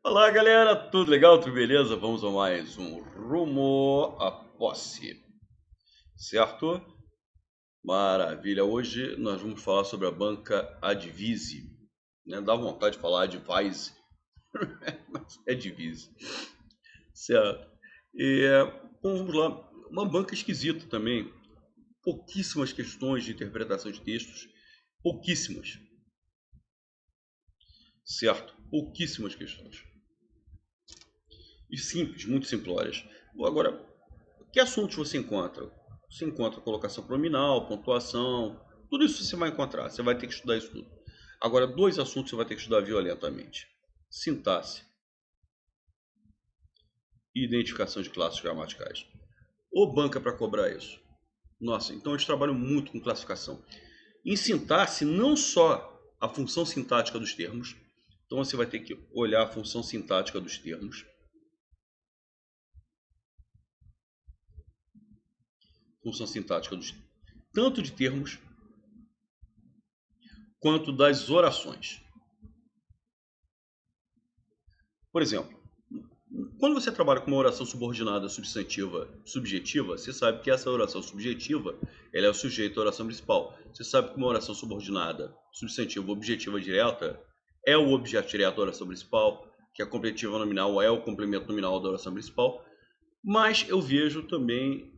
Olá, galera, tudo legal, tudo beleza? Vamos a mais um Rumo à Posse, certo? Maravilha, hoje nós vamos falar sobre a banca Advise, né? Dá vontade de falar Advise, mas é Advise, certo? Bom, vamos lá, uma banca esquisita também, pouquíssimas questões de interpretação de textos, pouquíssimas, certo? Pouquíssimas questões. E simples, muito simplórias. Agora, que assuntos você encontra? Você encontra colocação pronominal, pontuação, tudo isso você vai encontrar. Você vai ter que estudar isso tudo. Agora, dois assuntos você vai ter que estudar violentamente: sintaxe e identificação de classes gramaticais. Ou banca para cobrar isso. Nossa, então eles trabalham muito com classificação. Em sintaxe, não só a função sintática dos termos, então você vai ter que olhar a função sintática dos termos, função sintática dos tanto de termos quanto das orações. Por exemplo, quando você trabalha com uma oração subordinada substantiva subjetiva, você sabe que essa oração subjetiva ela é o sujeito da oração principal. Você sabe que uma oração subordinada substantiva objetiva direta é o objeto direto da oração principal, que a completiva nominal é o complemento nominal da oração principal. Mas eu vejo também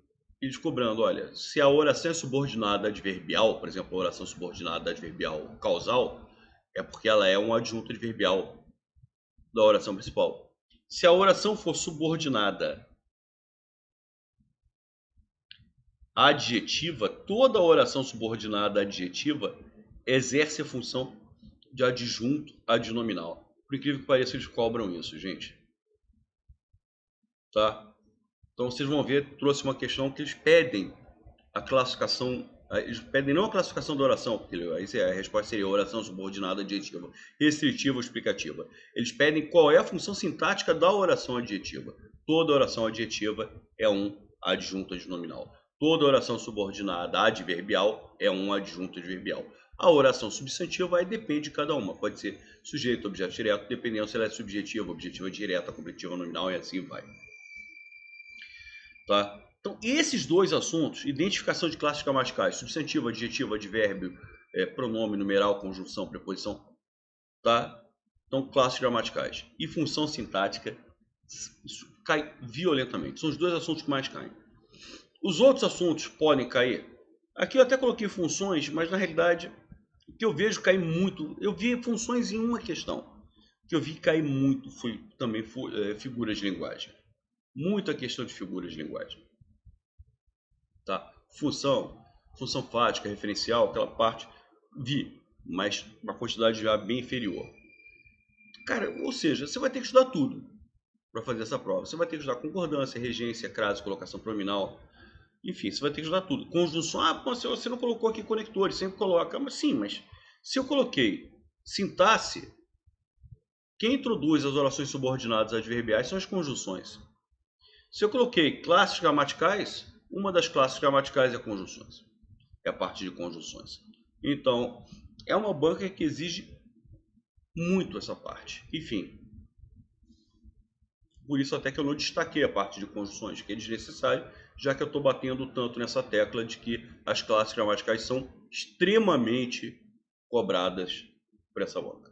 eles cobrando, olha, se a oração é subordinada adverbial, por exemplo, a oração subordinada adverbial causal, é porque ela é um adjunto adverbial da oração principal. Se a oração for subordinada adjetiva, toda oração subordinada adjetiva exerce a função de adjunto adnominal. Por incrível que pareça, eles cobram isso, gente. Tá? Então vocês vão ver, trouxe uma questão que eles pedem a classificação, eles pedem não a classificação da oração, porque aí a resposta seria oração subordinada adjetiva, restritiva ou explicativa. Eles pedem qual é a função sintática da oração adjetiva. Toda oração adjetiva é um adjunto adnominal. Toda oração subordinada adverbial é um adjunto adverbial. A oração substantiva aí depende de cada uma. Pode ser sujeito, objeto direto, dependendo se ela é subjetiva, objetiva direta, completiva nominal e assim vai. Tá? Então, esses dois assuntos, identificação de classes gramaticais, substantivo, adjetivo, advérbio, pronome, numeral, conjunção, preposição, tá? Então, classes gramaticais e função sintática, isso cai violentamente. São os dois assuntos que mais caem. Os outros assuntos podem cair. Aqui eu até coloquei funções, mas na realidade, o que eu vejo cair muito, eu vi funções em uma questão. O que eu vi cair muito foi também figuras de linguagem. Muita questão de figuras de linguagem. Tá? Função fática, referencial, aquela parte, vi, mas uma quantidade já bem inferior. Cara, ou seja, você vai ter que estudar tudo para fazer essa prova. Você vai ter que estudar concordância, regência, crase, colocação pronominal. Enfim, você vai ter que estudar tudo. Conjunção, você não colocou aqui conectores, sempre coloca. Mas sim, mas se eu coloquei sintaxe, quem introduz as orações subordinadas adverbiais são as conjunções. Se eu coloquei classes gramaticais, uma das classes gramaticais é conjunções. É a parte de conjunções. Então, é uma banca que exige muito essa parte. Enfim, por isso até que eu não destaquei a parte de conjunções, que é desnecessário, já que eu estou batendo tanto nessa tecla de que as classes gramaticais são extremamente cobradas por essa banca.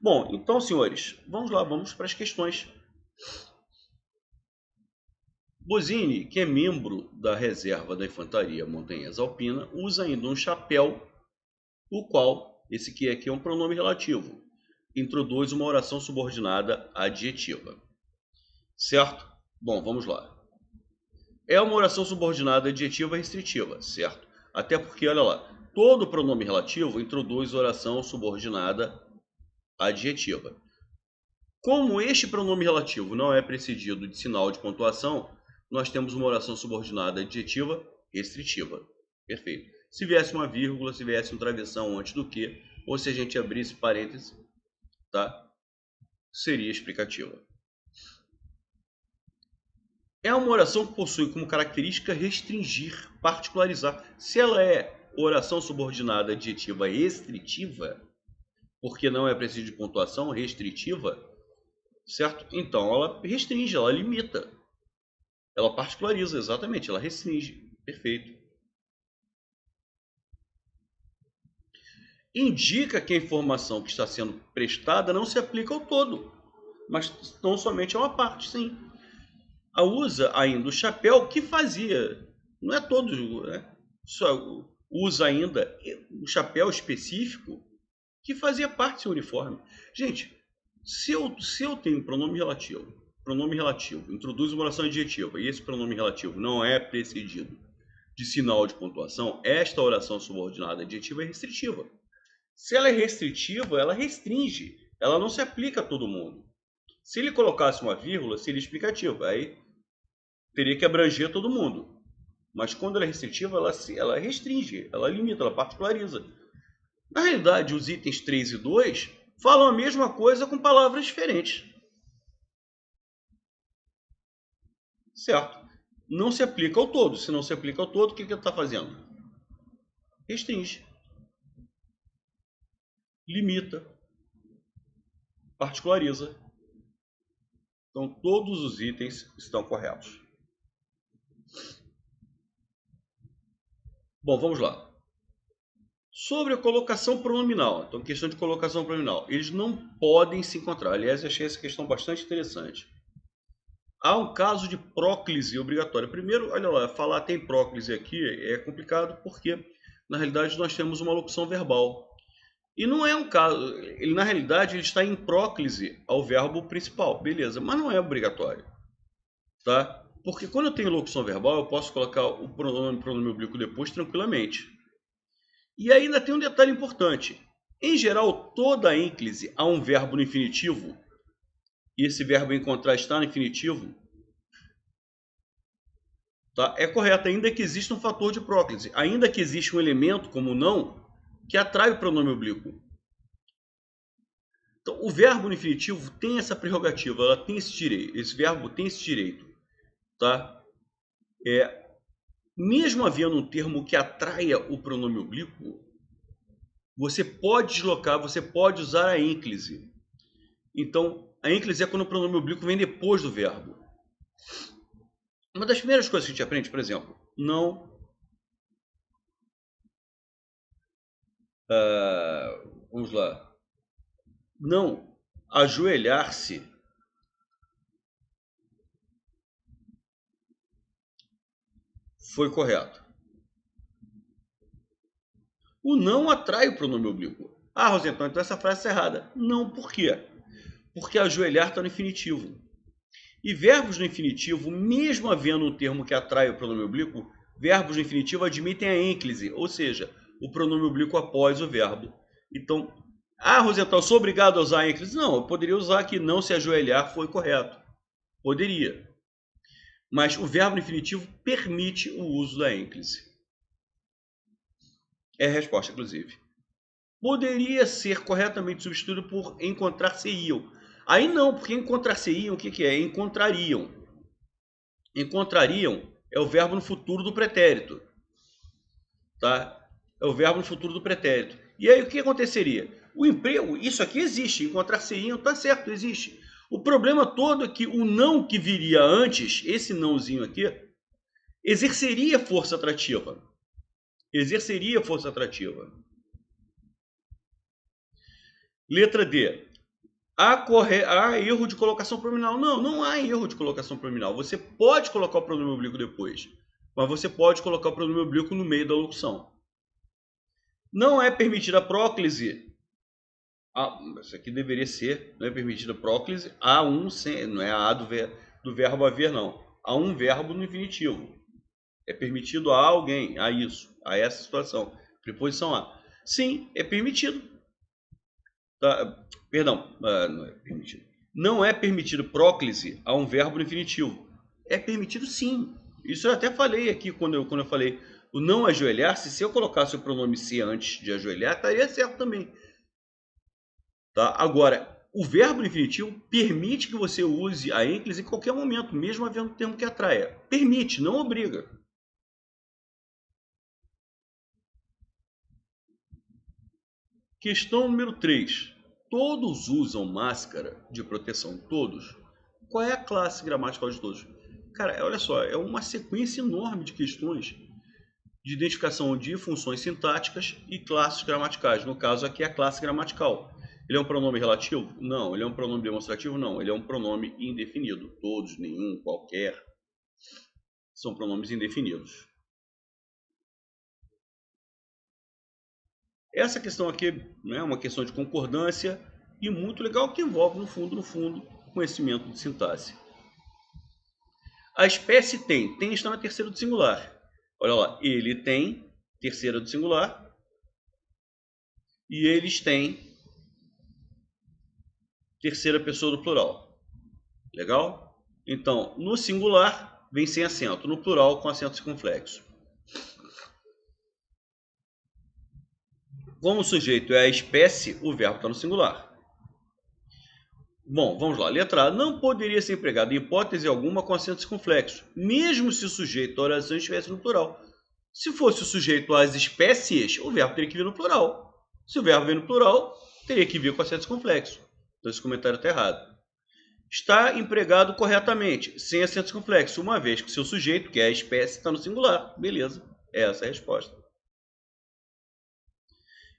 Bom, então, senhores, vamos lá, vamos para as questões. Bosini, que é membro da reserva da Infantaria Montanhesa Alpina, usa ainda um chapéu, o qual, esse aqui é um pronome relativo, introduz uma oração subordinada adjetiva. Certo? Bom, vamos lá. É uma oração subordinada adjetiva restritiva, certo? Até porque, olha lá, todo pronome relativo introduz oração subordinada adjetiva. Como este pronome relativo não é precedido de sinal de pontuação, nós temos uma oração subordinada adjetiva restritiva. Perfeito. Se viesse uma vírgula, se viesse um travessão antes do que, ou se a gente abrisse parênteses, tá? Seria explicativa. É uma oração que possui como característica restringir, particularizar. Se ela é oração subordinada adjetiva restritiva, porque não é precedido de pontuação, restritiva, certo? Então ela restringe, ela limita, ela particulariza, exatamente, ela restringe. Perfeito. Indica que a informação que está sendo prestada não se aplica ao todo, mas tão somente a uma parte, sim. A usa ainda o chapéu que fazia, não é todo, né? Só usa ainda o chapéu específico que fazia parte do seu uniforme. Gente, se eu tenho pronome relativo, introduz uma oração adjetiva e esse pronome relativo não é precedido de sinal de pontuação, esta oração subordinada adjetiva é restritiva. Se ela é restritiva, ela restringe, ela não se aplica a todo mundo. Se ele colocasse uma vírgula, seria explicativo, aí teria que abranger todo mundo. Mas quando ela é restritiva, ela restringe, ela limita, ela particulariza. Na realidade, os itens 3 e 2 falam a mesma coisa com palavras diferentes. Certo? Não se aplica ao todo. Se não se aplica ao todo, o que ele está fazendo? Restringe. Limita. Particulariza. Então, todos os itens estão corretos. Bom, vamos lá. Sobre a colocação pronominal. Então, questão de colocação pronominal. Eles não podem se encontrar. Aliás, eu achei essa questão bastante interessante. Há um caso de próclise obrigatória. Primeiro, olha lá, falar tem próclise aqui é complicado porque, na realidade, nós temos uma locução verbal. E não é um caso, ele, na realidade, ele está em próclise ao verbo principal, beleza, mas não é obrigatório, tá? Porque quando eu tenho locução verbal, eu posso colocar o pronome oblíquo depois tranquilamente. E ainda tem um detalhe importante. Em geral, toda ênclise há um verbo no infinitivo, e esse verbo encontrar está no infinitivo, tá? É correto, ainda que exista um fator de próclise, ainda que exista um elemento como não, que atrai o pronome oblíquo. Então, o verbo no infinitivo tem essa prerrogativa, ela tem esse direito, esse verbo tem esse direito, tá? Mesmo havendo um termo que atraia o pronome oblíquo, você pode deslocar, você pode usar a ênclise. Então, a ênclise é quando o pronome oblíquo vem depois do verbo. Uma das primeiras coisas que a gente aprende, por exemplo, não... vamos lá. Não ajoelhar-se foi correto. O não atrai o pronome oblíquo. Ah, Rosentão, então essa frase está errada. Não, por quê? Porque ajoelhar está no infinitivo. E verbos no infinitivo, mesmo havendo um termo que atrai o pronome oblíquo, verbos no infinitivo admitem a ênclise, ou seja, o pronome oblíquo após o verbo. Então, Rosentão, eu sou obrigado a usar a ênclise? Não, eu poderia usar que não se ajoelhar foi correto. Poderia. Mas o verbo no infinitivo permite o uso da ênclise. É a resposta, inclusive. Poderia ser corretamente substituído por encontrar-se-iam. Aí não, porque encontrar-se-iam, o que é? Encontrariam. Encontrariam é o verbo no futuro do pretérito. Tá? É o verbo no futuro do pretérito. E aí o que aconteceria? O emprego, isso aqui existe, encontrar-se-iam, tá certo, existe. O problema todo é que o não que viria antes, esse nãozinho aqui, exerceria força atrativa. Exerceria força atrativa. Letra D. Há erro de colocação pronominal. Não, não há erro de colocação pronominal. Você pode colocar o pronome oblíquo depois, mas você pode colocar o pronome oblíquo no meio da locução. Não é permitida a próclise. Isso aqui deveria ser. Não é permitida a próclise a um, não é a do verbo haver, não. Há um verbo no infinitivo. É permitido a alguém, a isso, a essa situação. Preposição a. Sim, é permitido. Tá, perdão, não é permitido. Não é permitido próclise a um verbo no infinitivo. É permitido sim. Isso eu até falei aqui quando eu falei o não ajoelhar-se. Se eu colocasse o pronome se antes de ajoelhar, estaria certo também. Tá? Agora, o verbo no infinitivo permite que você use a ênclise em qualquer momento, mesmo havendo termo que atraia. Permite, não obriga. Questão número 3. Todos usam máscara de proteção, todos. Qual é a classe gramatical de todos? Cara, olha só, é uma sequência enorme de questões de identificação de funções sintáticas e classes gramaticais. No caso aqui é a classe gramatical. Ele é um pronome relativo? Não. Ele é um pronome demonstrativo? Não. Ele é um pronome indefinido. Todos, nenhum, qualquer. São pronomes indefinidos. Essa questão aqui é uma questão de concordância e muito legal que envolve, no fundo, conhecimento de sintaxe. A espécie tem está na terceira do singular. Olha lá, ele tem, terceira do singular, e eles têm, terceira pessoa do plural. Legal? Então, no singular, vem sem acento, no plural, com acento circunflexo. Como o sujeito é a espécie, o verbo está no singular. Bom, vamos lá. Letra A. Não poderia ser empregado em hipótese alguma com acento circunflexo, mesmo se o sujeito à oração estivesse no plural. Se fosse o sujeito às espécies, o verbo teria que vir no plural. Se o verbo vem no plural, teria que vir com acento circunflexo. Então esse comentário está errado. Está empregado corretamente, sem acento circunflexo, uma vez que o seu sujeito, que é a espécie, está no singular. Beleza, essa é a resposta.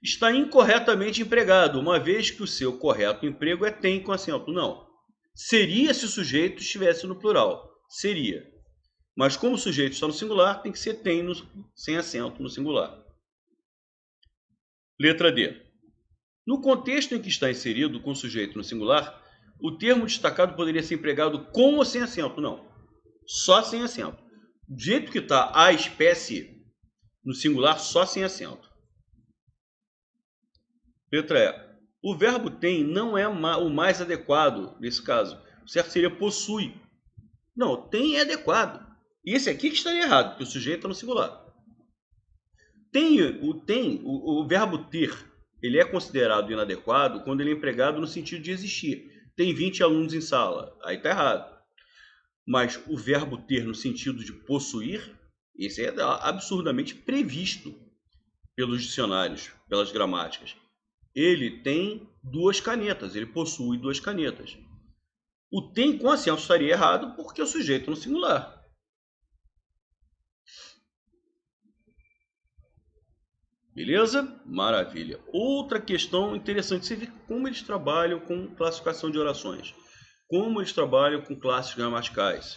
Está incorretamente empregado, uma vez que o seu correto emprego é tem com acento. Não. Seria se o sujeito estivesse no plural. Seria. Mas como o sujeito está no singular, tem que ser tem sem acento no singular. Letra D. No contexto em que está inserido com o sujeito no singular, o termo destacado poderia ser empregado com ou sem acento. Não. Só sem acento. Do jeito que está a espécie no singular, só sem acento. Letra E. O verbo tem não é o mais adequado nesse caso. O certo seria possui. Não, tem é adequado. E esse aqui que estaria errado, porque o sujeito está no singular. O verbo ter, ele é considerado inadequado quando ele é empregado no sentido de existir. Tem 20 alunos em sala. Aí está errado. Mas o verbo ter no sentido de possuir, esse é absurdamente previsto pelos dicionários, pelas gramáticas. Ele tem 2 canetas, ele possui 2 canetas. O tem com acento estaria errado porque o sujeito no singular. Beleza? Maravilha. Outra questão interessante, você vê como eles trabalham com classificação de orações. Como eles trabalham com classes gramaticais.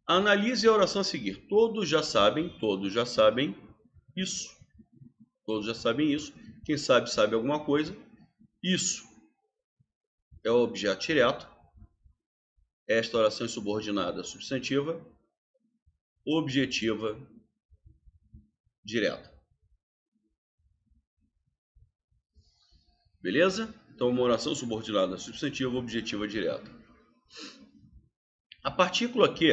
Analise a oração a seguir. Todos já sabem isso. Todos já sabem isso. Quem sabe, sabe alguma coisa. Isso é o objeto direto. Esta oração é subordinada substantiva, objetiva, direta. Beleza? Então, uma oração subordinada substantiva, objetiva, direta. A partícula aqui,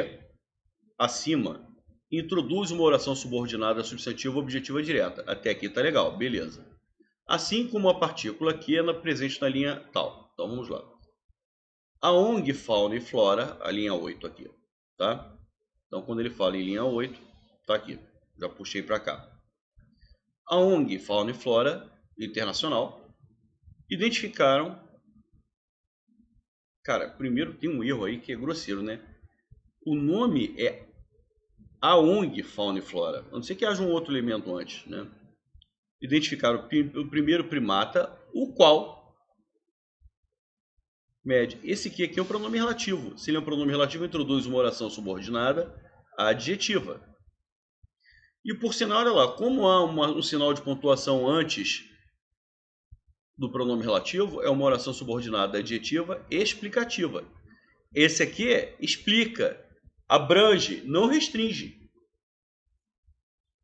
acima, introduz uma oração subordinada substantiva, objetiva, direta. Até aqui tá legal, beleza. Assim como a partícula aqui é presente na linha tal. Então, vamos lá. A ONG, fauna e flora, a linha 8 aqui, tá? Então, quando ele fala em linha 8, tá aqui. Já puxei para cá. A ONG, fauna e flora, internacional, identificaram... Cara, primeiro tem um erro aí que é grosseiro, né? O nome é a ONG, fauna e flora. A não ser que haja um outro elemento antes, né? Identificaram o primeiro primata, o qual mede. Esse aqui é um pronome relativo. Se ele é um pronome relativo, introduz uma oração subordinada adjetiva. E por sinal, olha lá, como há um sinal de pontuação antes do pronome relativo, é uma oração subordinada adjetiva explicativa. Esse aqui explica, abrange, não restringe.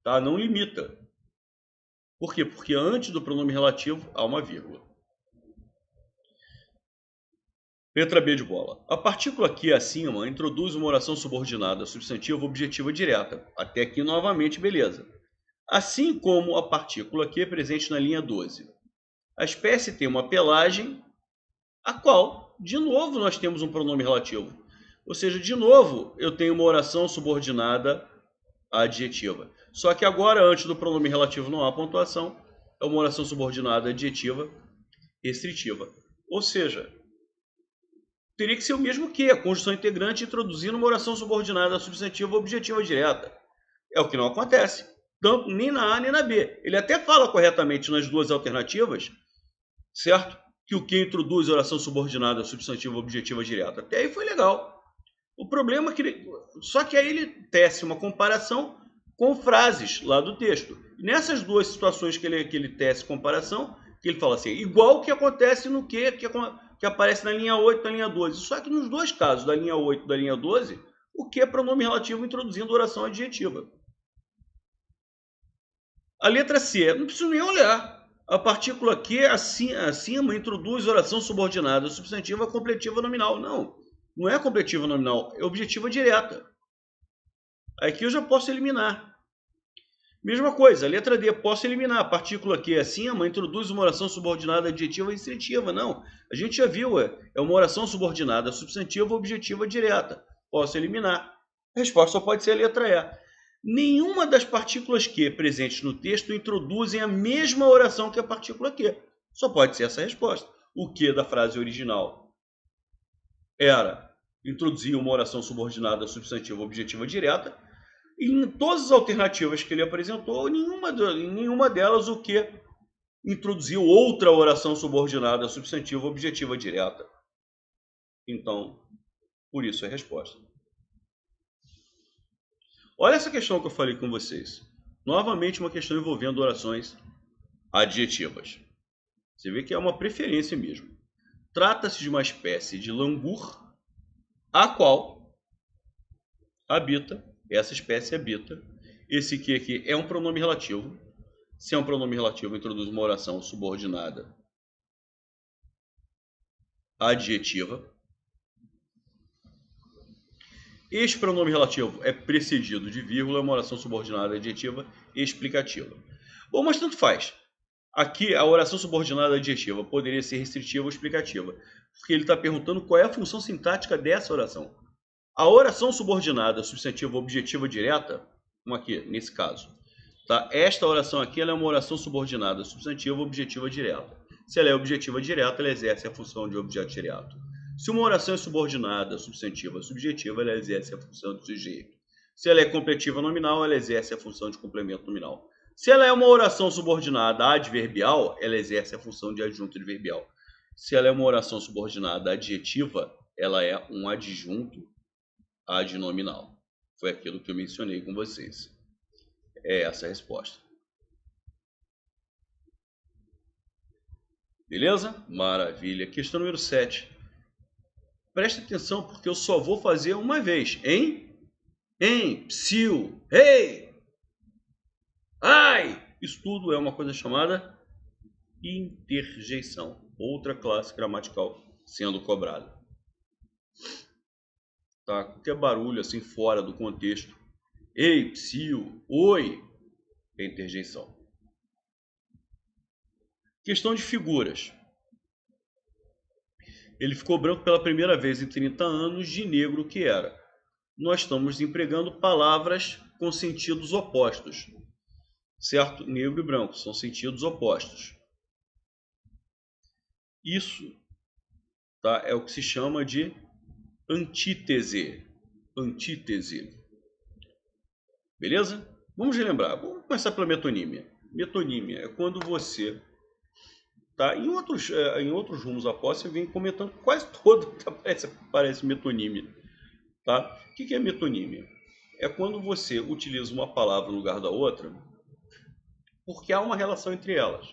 Tá? Não limita. Por quê? Porque antes do pronome relativo há uma vírgula. Letra B de bola. A partícula aqui acima introduz uma oração subordinada substantiva objetiva direta. Até aqui novamente, beleza. Assim como a partícula aqui é presente na linha 12. A espécie tem uma pelagem, a qual, de novo, nós temos um pronome relativo. Ou seja, de novo, eu tenho uma oração subordinada adjetiva. Só que agora, antes do pronome relativo, não há pontuação. é uma oração subordinada adjetiva restritiva. Ou seja, teria que ser o mesmo que a conjunção integrante introduzindo uma oração subordinada substantiva objetiva direta. É o que não acontece, tanto nem na A nem na B. Ele até fala corretamente nas duas alternativas, certo? Que o que introduz oração subordinada substantiva objetiva direta. Até aí foi legal. O problema é que só que aí ele tece uma comparação com frases lá do texto. E nessas duas situações que ele tece comparação, que ele fala assim, igual o que acontece no que aparece na linha 8 e na linha 12. Só que nos dois casos, da linha 8 e da linha 12, o que é pronome relativo introduzindo oração adjetiva. A letra C, não preciso nem olhar. A partícula Q acima introduz oração subordinada substantiva completiva nominal. Não é completiva nominal, é objetiva direta. Aqui eu já posso eliminar. Mesma coisa, a letra D, posso eliminar. A partícula Q acima introduz uma oração subordinada adjetiva restritiva. Não, a gente já viu, é uma oração subordinada substantiva objetiva direta. Posso eliminar. A resposta só pode ser a letra E. Nenhuma das partículas Q presentes no texto introduzem a mesma oração que a partícula Q. Só pode ser essa a resposta. O Q da frase original introduzir uma oração subordinada substantiva objetiva direta. E em todas as alternativas que ele apresentou, em nenhuma delas o Q introduziu outra oração subordinada substantiva objetiva direta. Então, por isso é a resposta. Olha essa questão que eu falei com vocês. Novamente uma questão envolvendo orações adjetivas. Você vê que é uma preferência mesmo. Trata-se de uma espécie de langur, a qual essa espécie habita. Esse que aqui é um pronome relativo. Se é um pronome relativo, introduz uma oração subordinada adjetiva. Este pronome relativo é precedido de vírgula, uma oração subordinada adjetiva explicativa. Bom, mas tanto faz. Aqui a oração subordinada adjetiva poderia ser restritiva ou explicativa, porque ele está perguntando qual é a função sintática dessa oração. A oração subordinada substantiva objetiva direta, como aqui, nesse caso, tá? Esta oração aqui ela é uma oração subordinada substantiva objetiva direta. Se ela é objetiva direta, ela exerce a função de objeto direto. Se uma oração é subordinada substantiva subjetiva, ela exerce a função de sujeito. Se ela é completiva nominal, ela exerce a função de complemento nominal. Se ela é uma oração subordinada adverbial, ela exerce a função de adjunto adverbial. Se ela é uma oração subordinada adjetiva, ela é um adjunto adnominal. Foi aquilo que eu mencionei com vocês. É essa a resposta. Beleza? Maravilha. Questão número 7. Presta atenção, porque eu só vou fazer uma vez. Psiu, ei, ai. Isso tudo é uma coisa chamada interjeição. Outra classe gramatical sendo cobrada. Tá? Qualquer barulho assim fora do contexto. Ei, psiu, oi. É interjeição. Questão de figuras. Ele ficou branco pela primeira vez em 30 anos, de negro que era. Nós estamos empregando palavras com sentidos opostos. Certo? Negro e branco são sentidos opostos. Isso, tá, é o que se chama de antítese. Antítese. Beleza? Vamos relembrar. Vamos começar pela metonímia. Metonímia é quando você... Tá? Em outros rumos após, você vem comentando quase todo que aparece metonímia. Tá? O que é metonímia? É quando você utiliza uma palavra no lugar da outra porque há uma relação entre elas.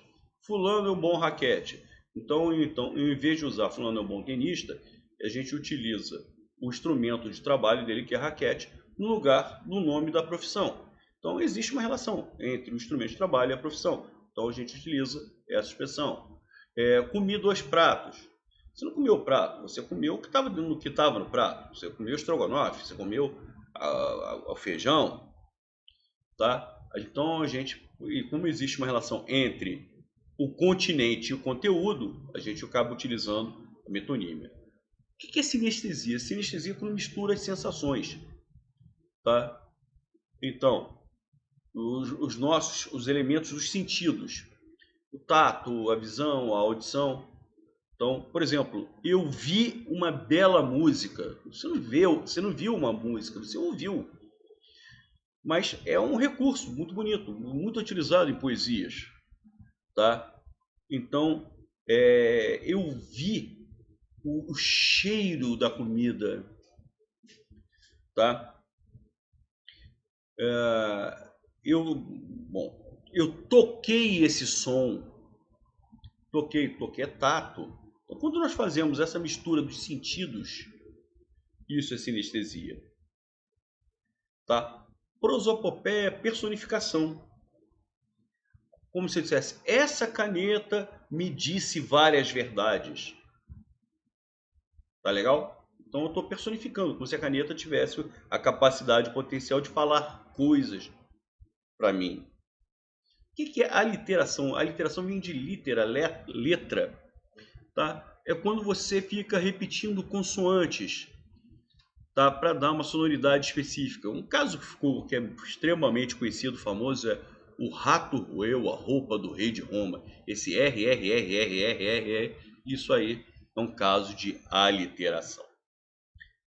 Fulano é um bom raquete. Então, em vez de usar fulano é um bom tenista, a gente utiliza o instrumento de trabalho dele, que é a raquete, no lugar do nome da profissão. Então, existe uma relação entre o instrumento de trabalho e a profissão. Então, a gente utiliza essa expressão. Comi 2 pratos. Você não comeu o prato, você comeu o que estava no prato. Você comeu o estrogonofe, você comeu o feijão. Tá? Então, como existe uma relação entre o continente e o conteúdo, a gente acaba utilizando a metonímia. O que é sinestesia? Sinestesia é quando mistura as sensações. Tá? Então, os elementos dos sentidos. o tato, a visão, a audição. Então, por exemplo, eu vi uma bela música. Você não viu uma música, você ouviu. Mas é um recurso muito bonito, muito utilizado em poesias, tá? Então, eu vi o cheiro da comida, tá? Eu toquei esse som, toquei é tato. Então, quando nós fazemos essa mistura dos sentidos, isso é sinestesia, tá? Prosopopeia é personificação. Como se eu dissesse, essa caneta me disse várias verdades. Tá legal? Então eu estou personificando, como se a caneta tivesse a capacidade potencial de falar coisas para mim. O que é a literação? A literação vem de litera, letra. Tá? É quando você fica repetindo consoantes, tá? Para dar uma sonoridade específica. Um caso que é extremamente conhecido, famoso, é o rato roeu a roupa do rei de Roma. Esse R, R, R, R, R, R, R, isso aí é um caso de aliteração.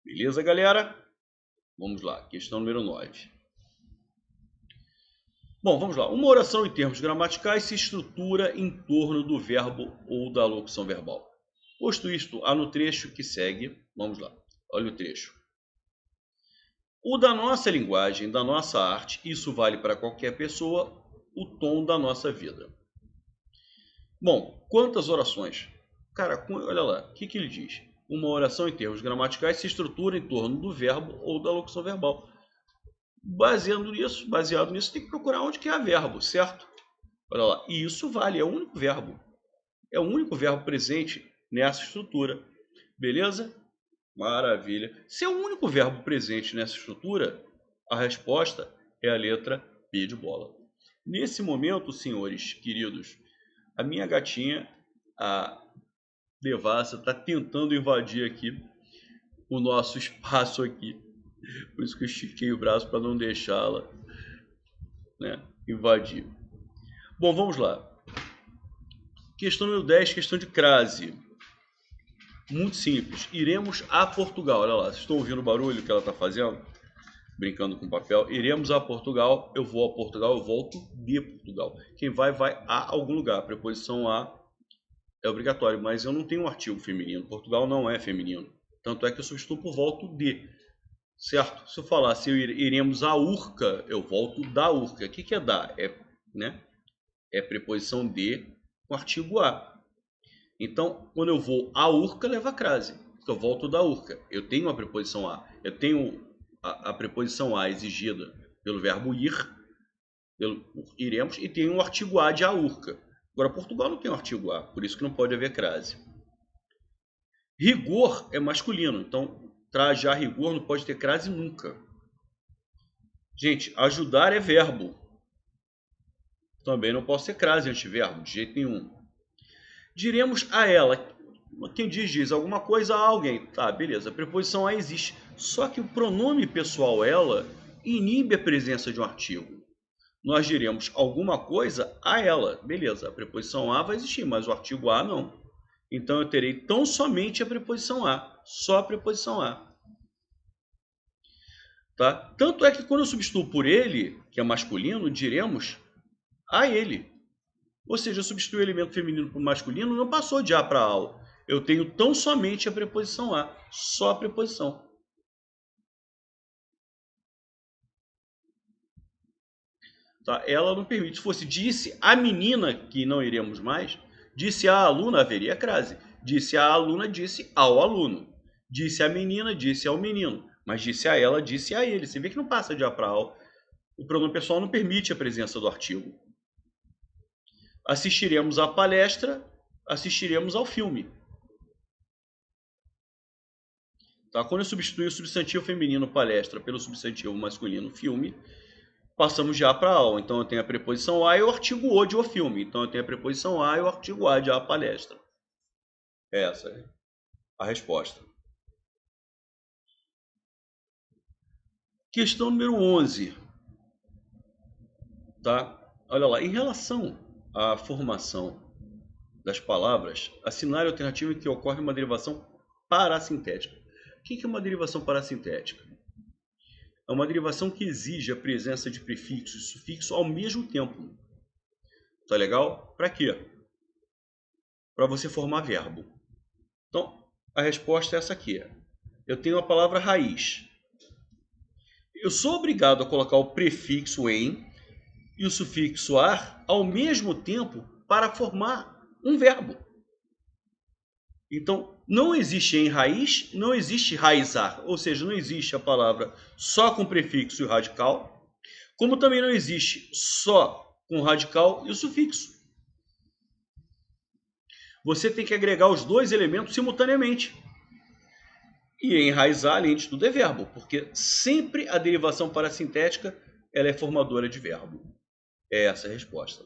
Beleza, galera? Vamos lá, questão número 9. Bom, vamos lá. Uma oração em termos gramaticais se estrutura em torno do verbo ou da locução verbal. Posto isto, há no trecho que segue, vamos lá, olha o trecho. O da nossa linguagem, da nossa arte, isso vale para qualquer pessoa, o tom da nossa vida. Bom, quantas orações? Cara, olha lá, o que ele diz? Uma oração em termos gramaticais se estrutura em torno do verbo ou da locução verbal. Baseado nisso, tem que procurar onde que é verbo, certo? Olha lá, e isso vale, é o único verbo. É o único verbo presente nessa estrutura. Beleza? Maravilha. Se é o único verbo presente nessa estrutura, a resposta é a letra P de bola. Nesse momento, senhores queridos, a minha gatinha, a Devassa, está tentando invadir aqui o nosso espaço aqui. Por isso que eu estiquei o braço para não deixá-la, né, invadir. Bom, vamos lá. Questão número 10, questão de crase. Muito simples. Iremos a Portugal. Olha lá, vocês estão ouvindo o barulho que ela está fazendo? Brincando com papel. Iremos a Portugal. Eu vou a Portugal, eu volto de Portugal. Quem vai a algum lugar. A preposição a é obrigatório, mas eu não tenho um artigo feminino. Portugal não é feminino. Tanto é que eu substituo por volto de. Certo? Se eu falar se iremos a Urca, eu volto da Urca. O que é da? É preposição de com artigo a. Então, quando eu vou a Urca, leva a crase. Eu volto da Urca. Eu tenho a preposição a. Eu tenho a preposição a exigida pelo verbo ir, pelo iremos, e tenho o artigo a de a Urca. Agora, Portugal não tem o artigo a, por isso que não pode haver crase. Rigor é masculino, então trajar rigor não pode ter crase nunca. Gente, ajudar é verbo. Também não pode ser crase antiverbo, de jeito nenhum. Diremos a ela. Quem diz alguma coisa a alguém. Tá, beleza. A preposição a existe. Só que o pronome pessoal ela inibe a presença de um artigo. Nós diremos alguma coisa a ela. Beleza, a preposição a vai existir, mas o artigo a não. Então eu terei tão somente a preposição a. Só a preposição a. Tá? Tanto é que quando eu substituo por ele, que é masculino, diremos a ele. Ou seja, eu substituo o elemento feminino por masculino, não passou de a para ao. Eu tenho tão somente a preposição a, só a preposição. Tá? Ela não permite. Se fosse disse a menina, que não iremos mais, disse a aluna, haveria crase. Disse a aluna, disse ao aluno. Disse a menina, disse ao menino. Mas disse a ela, disse a ele. Você vê que não passa de a para ao. O pronome pessoal não permite a presença do artigo. Assistiremos à palestra, assistiremos ao filme. Tá? Quando eu substituir o substantivo feminino palestra pelo substantivo masculino filme, passamos já para ao. Então eu tenho a preposição a e o artigo o de o filme. Então eu tenho a preposição a e o artigo a de a palestra. Essa é a resposta. Questão número 11. Tá? Olha lá, em relação a formação das palavras, assinale a alternativa em que ocorre uma derivação parassintética. O que é uma derivação parassintética? É uma derivação que exige a presença de prefixo e sufixo ao mesmo tempo. Tá legal? Para quê? Para você formar verbo. Então, a resposta é essa aqui. Eu tenho a palavra raiz. Eu sou obrigado a colocar o prefixo em e o sufixo ar ao mesmo tempo para formar um verbo. Então, não existe em raiz, não existe raizar, ou seja, não existe a palavra só com prefixo e radical, como também não existe só com radical e o sufixo. Você tem que agregar os dois elementos simultaneamente. E enraizar, além de tudo, é verbo, porque sempre a derivação parassintética ela é formadora de verbo. É essa a resposta.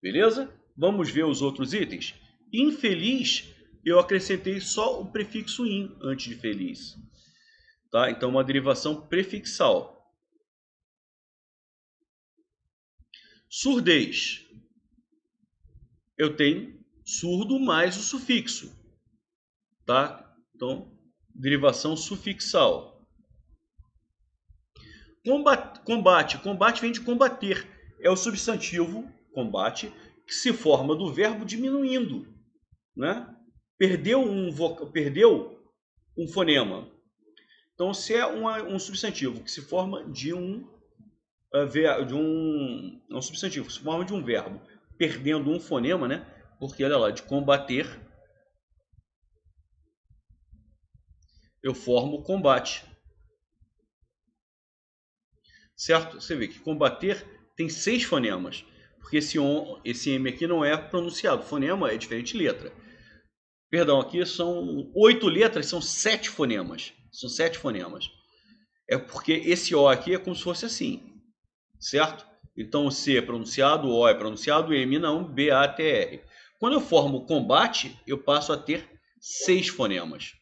Beleza? Vamos ver os outros itens. Infeliz, eu acrescentei só o prefixo in antes de feliz. Tá? Então, uma derivação prefixal. Surdez. Eu tenho surdo mais o sufixo. Tá? Então, derivação sufixal. Combate. Combate vem de combater. É o substantivo, combate, que se forma do verbo diminuindo. Né? Perdeu um fonema. Então, se é um substantivo que se forma de um substantivo que se forma de um verbo perdendo um fonema, né? Porque olha lá, de combater eu formo combate. Certo? Você vê que combater tem 6 fonemas, porque esse M aqui não é pronunciado. Fonema é diferente de letra. Perdão, aqui são 8 letras, são 7 fonemas. São 7 fonemas. É porque esse O aqui é como se fosse assim, certo? Então o C é pronunciado, o O é pronunciado, o M não, B, A, T, R. Quando eu formo combate, eu passo a ter 6 fonemas.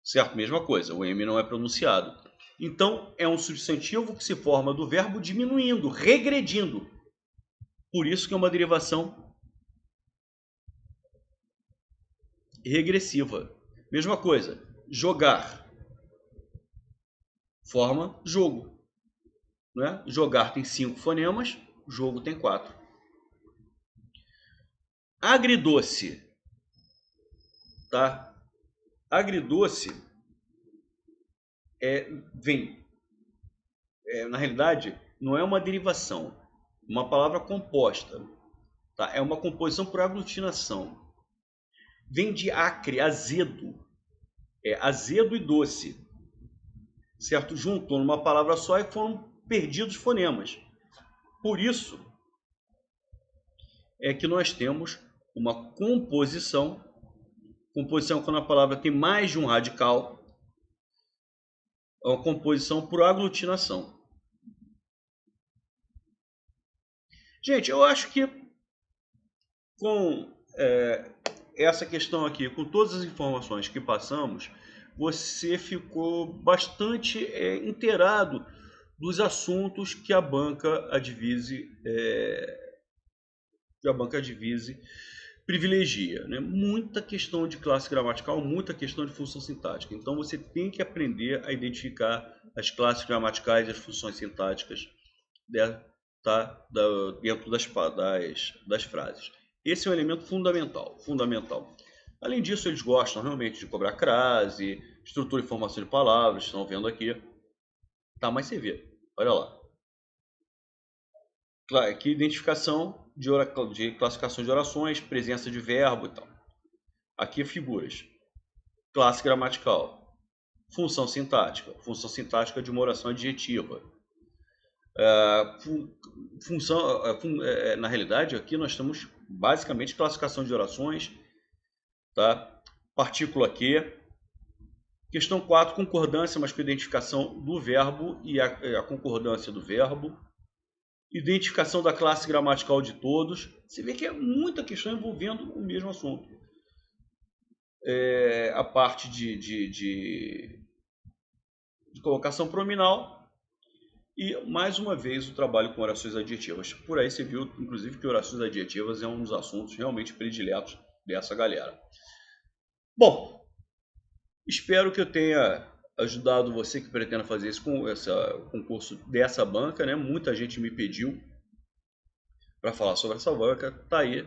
Certo? Mesma coisa, o M não é pronunciado. Então, é um substantivo que se forma do verbo diminuindo, regredindo. Por isso que é uma derivação regressiva. Mesma coisa, jogar. Forma jogo. Né? Jogar tem 5 fonemas, jogo tem 4. Agridoce. Tá? Agridoce na realidade, não é uma derivação, uma palavra composta. Tá? É uma composição por aglutinação. Vem de acre, azedo. É azedo e doce. Certo? Juntou numa palavra só e foram perdidos fonemas. Por isso é que nós temos uma composição. Composição quando a palavra tem mais de um radical. É uma composição por aglutinação. Gente, eu acho que com essa questão aqui, com todas as informações que passamos, você ficou bastante inteirado dos assuntos que a banca Advise privilegia, né? Muita questão de classe gramatical, muita questão de função sintática. Então você tem que aprender a identificar as classes gramaticais e as funções sintáticas dentro das frases. Esse é um elemento fundamental. Além disso, eles gostam realmente de cobrar crase, estrutura e formação de palavras, estão vendo aqui. Tá, mas você vê, olha lá. Aqui, identificação de classificação de orações, presença de verbo e tal. Aqui, figuras. Classe gramatical. Função sintática de uma oração adjetiva. Na realidade, aqui nós temos basicamente classificação de orações, tá? Partícula Q. Questão 4, concordância, mas com identificação do verbo e a concordância do verbo. Identificação da classe gramatical de todos. Você vê que é muita questão envolvendo o mesmo assunto. A parte de colocação pronominal E, mais uma vez, o trabalho com orações adjetivas. Por aí você viu, inclusive, que orações adjetivas é um dos assuntos realmente prediletos dessa galera. Bom, espero que eu tenha ajudado você que pretende fazer esse concurso dessa banca, né? Muita gente me pediu para falar sobre essa banca. Tá aí,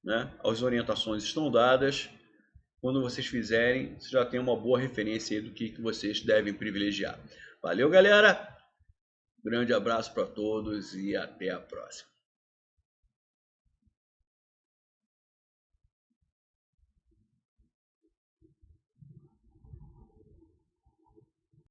né? As orientações estão dadas. Quando vocês fizerem, você já tem uma boa referência aí do que vocês devem privilegiar. Valeu, galera! Grande abraço para todos e até a próxima.